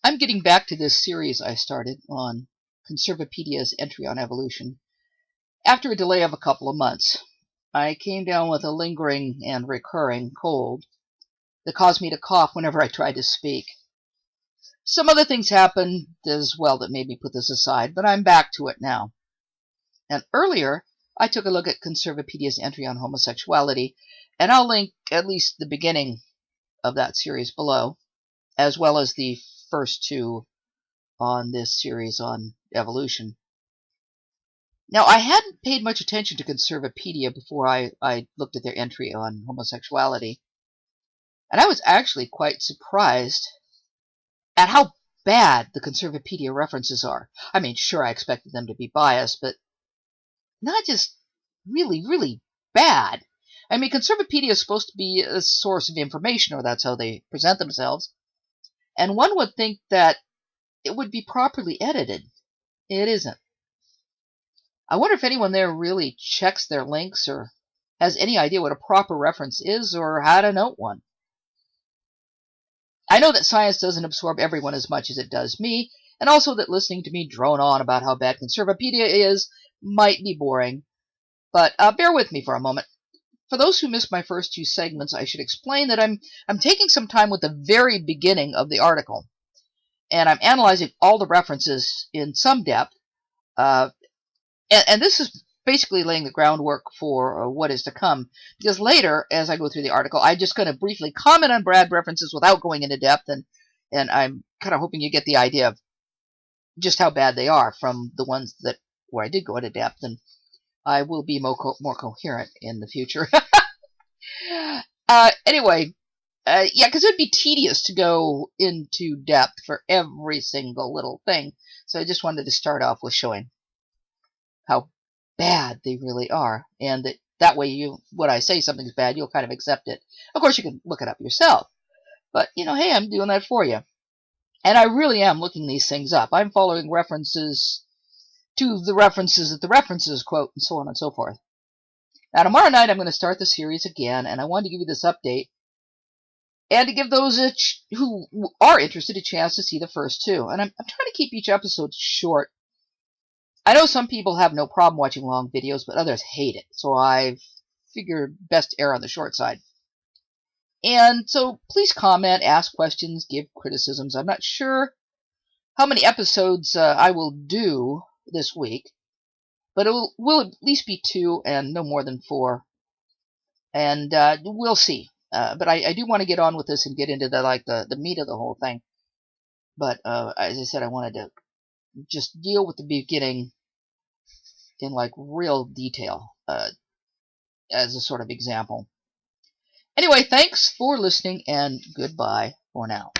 I'm getting back to this series I started on Conservapedia's entry on evolution. After a delay of a couple of months, I came down with a lingering and recurring cold that caused me to cough whenever I tried to speak. Some other things happened as well that made me put this aside, but I'm back to it now. And earlier, I took a look at Conservapedia's entry on homosexuality, and I'll link at least the beginning of that series below, as well as the first two on this series on evolution. Now, I hadn't paid much attention to Conservapedia before I looked at their entry on homosexuality, and I was actually quite surprised at how bad the Conservapedia references are. I mean, sure, I expected them to be biased, but not just really, really bad. I mean, Conservapedia is supposed to be a source of information, or that's how they present themselves, and one would think that it would be properly edited. It isn't. I wonder if anyone there really checks their links or has any idea what a proper reference is or how to note one. I know that science doesn't absorb everyone as much as it does me, and also that listening to me drone on about how bad Conservapedia is might be boring, but bear with me for a moment. For those who missed my first two segments, I should explain that I'm taking some time with the very beginning of the article, and I'm analyzing all the references in some depth, and this is basically laying the groundwork for what is to come, because later, as I go through the article, I'm just going to briefly comment on Brad references without going into depth, and I'm kind of hoping you get the idea of just how bad they are from the ones where I did go into depth, and I will be more coherent in the future. Anyway, yeah, because it would be tedious to go into depth for every single little thing, so I just wanted to start off with showing how bad they really are, and that way when I say something's bad, you'll kind of accept it. Of course, you can look it up yourself, but hey, I'm doing that for you. And I really am looking these things up. I'm following references to the references that the references quote, and so on and so forth. Now, tomorrow night, I'm going to start the series again, and I wanted to give you this update, and to give those who are interested a chance to see the first two. And I'm trying to keep each episode short. I know some people have no problem watching long videos, but others hate it, so I figured best err on the short side. And so please comment, ask questions, give criticisms. I'm not sure how many episodes I will do this week, but it will at least be 2 and no more than 4. And we'll see. But I do want to get on with this and get into the meat of the whole thing. But as I said, I wanted to just deal with the beginning in real detail as a sort of example. Anyway, thanks for listening, and goodbye for now.